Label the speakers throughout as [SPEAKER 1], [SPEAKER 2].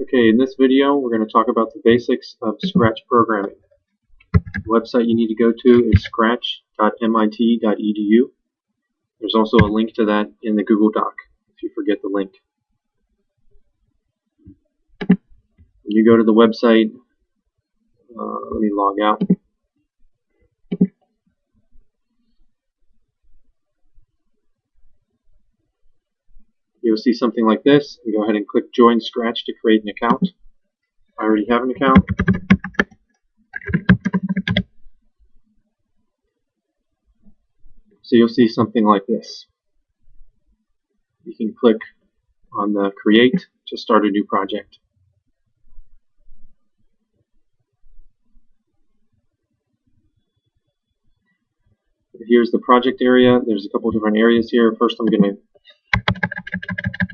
[SPEAKER 1] Okay, in this video we're going to talk about the basics of Scratch programming. The website you need to go to is scratch.mit.edu. There's also a link to that in the Google Doc if you forget the link. When you go to the website, let me log out. You'll see something like this. You go ahead and click Join Scratch to create an account. I already have an account. So you'll see something like this. You can click on the Create to start a new project. Here's the project area. There's a couple different areas here. First I'm going to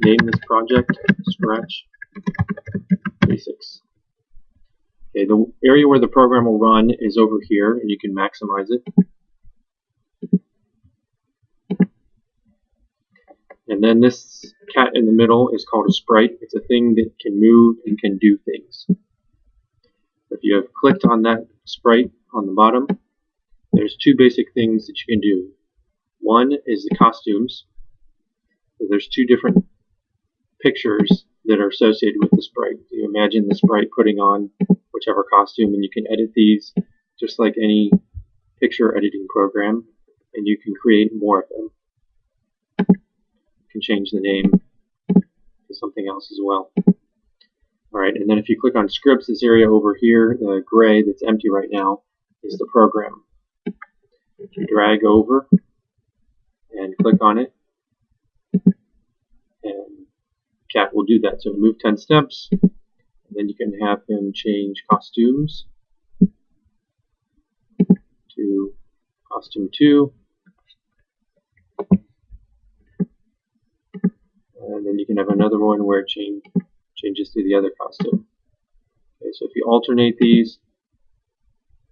[SPEAKER 1] name this project Scratch Basics. Okay, the area where the program will run is over here, and you can maximize it. And then this cat in the middle is called a sprite. It's a thing that can move and can do things. If you have clicked on that sprite on the bottom, there's two basic things that you can do. One is the costumes. So there's two different pictures that are associated with the sprite. You imagine the sprite putting on whichever costume, and you can edit these just like any picture editing program, and you can create more of them. You can change the name to something else as well. Alright, and then if you click on scripts, this area over here, the gray that's empty right now, is the program. If you drag over and click on it, and Cat will do that. So move 10 steps, and then you can have him change costumes to costume 2, and then you can have another one where it changes to the other costume. Okay, so if you alternate these,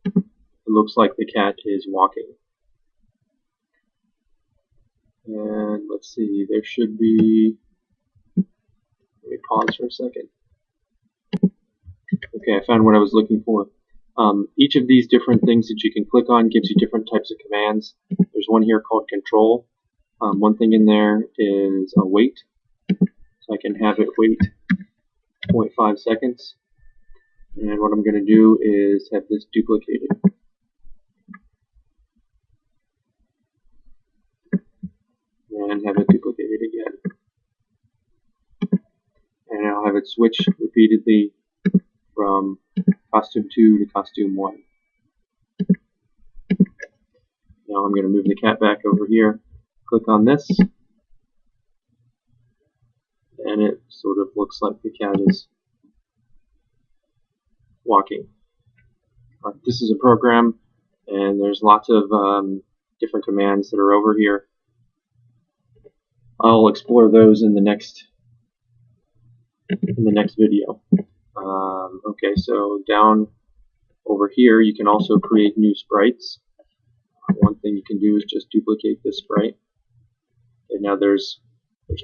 [SPEAKER 1] it looks like the cat is walking. And let's see, there should be, let me pause for a second. Okay, I found what I was looking for. Each of these different things that you can click on gives you different types of commands. There's one here called control. One thing in there is a wait. So I can have it wait 0.5 seconds. And what I'm going to do is have this duplicated. And have it duplicated again. And I'll have it switch repeatedly from costume 2 to costume 1. Now I'm going to move the cat back over here, click on this, and it sort of looks like the cat is walking. This is a program, and there's lots of different commands that are over here. I'll explore those in the next video. Okay, so down over here you can also create new sprites. One thing you can do is just duplicate this sprite. Okay, now there's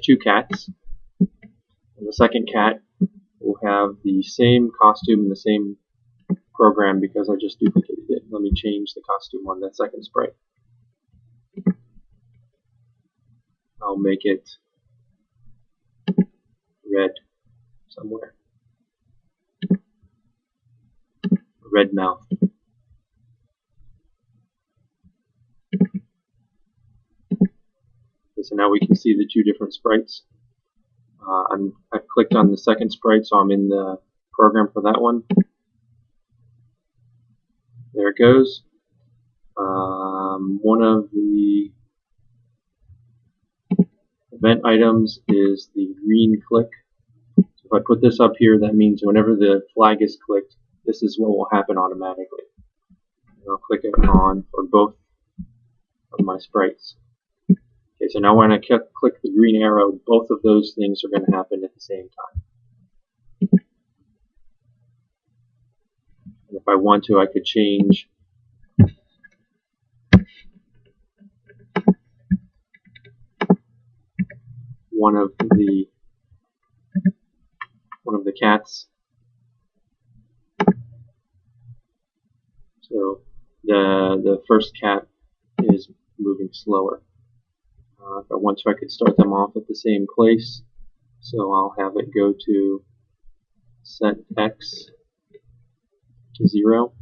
[SPEAKER 1] two cats, and the second cat will have the same costume and the same program because I just duplicated it. Let me change the costume on that second sprite. I'll make it red somewhere. Red mouth. Okay, so now we can see the two different sprites. I've clicked on the second sprite, so I'm in the program for that one. There it goes. One of the event items is the green click. So if I put this up here, that means whenever the flag is clicked, this is what will happen automatically. And I'll click it on for both of my sprites. Okay, so now when I click the green arrow, both of those things are going to happen at the same time. And if I want to, I could change one of of the cats. So the first cat is moving slower. If I want to, I could start them off at the same place. So I'll have it go to set x to 0.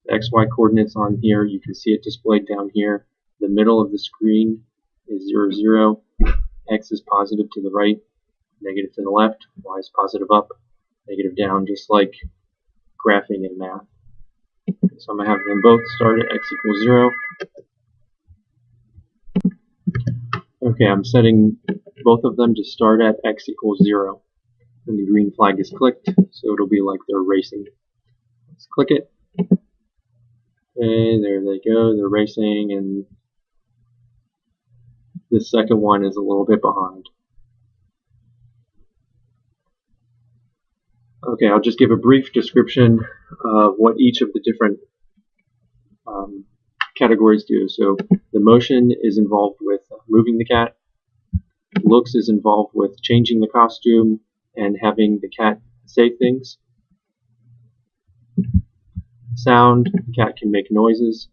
[SPEAKER 1] The xy coordinates on here, you can see it displayed down here. The middle of the screen is 0, 0. X is positive to the right, negative to the left. Y is positive up, negative down, just like graphing in math. So I'm going to have them both start at x equals 0. Okay, I'm setting both of them to start at x equals 0 when the green flag is clicked, so it'll be like they're racing. Let's click it. Okay, there they go, they're racing, and the second one is a little bit behind. Okay, I'll just give a brief description of what each of the different categories do. So the motion is involved with moving the cat. Looks is involved with changing the costume and having the cat say things. Sound, the cat can make noises.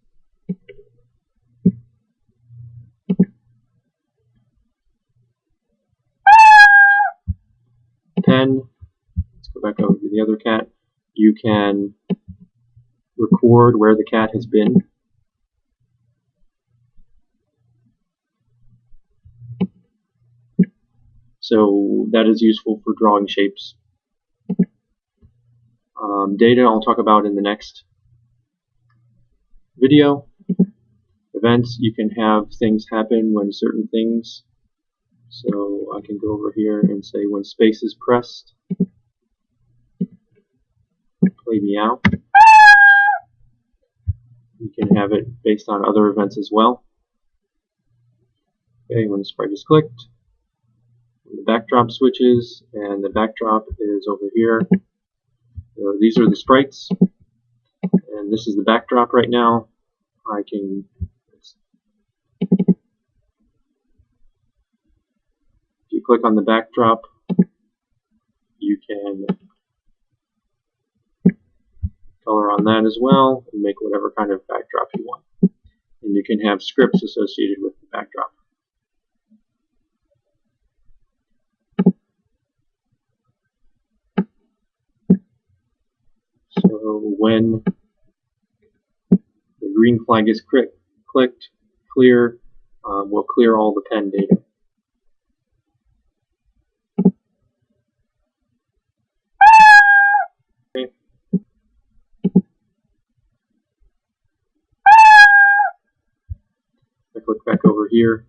[SPEAKER 1] Pen, let's go back over to the other cat. You can record where the cat has been. So that is useful for drawing shapes. Data I'll talk about in the next video. Events, you can have things happen when certain things. So I can go over here and say when space is pressed, play meow. You can have it based on other events as well. Okay, when the sprite is clicked, when the backdrop switches, and the backdrop is over here. So these are the sprites, and this is the backdrop right now. I can if you click on the backdrop, you can color on that as well and make whatever kind of backdrop you want. And you can have scripts associated with the backdrop. So when the green flag is clicked, clear, will clear all the pen data. Okay. If I click back over here,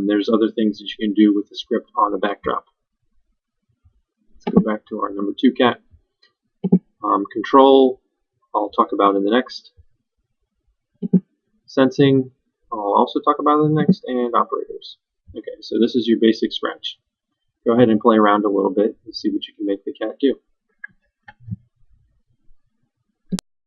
[SPEAKER 1] there's other things that you can do with the script on the backdrop. Let's go back to our number 2 cat. Control, I'll talk about in the next. Sensing, I'll also talk about in the next, and operators. Okay, so this is your basic Scratch. Go ahead and play around a little bit and see what you can make the cat do.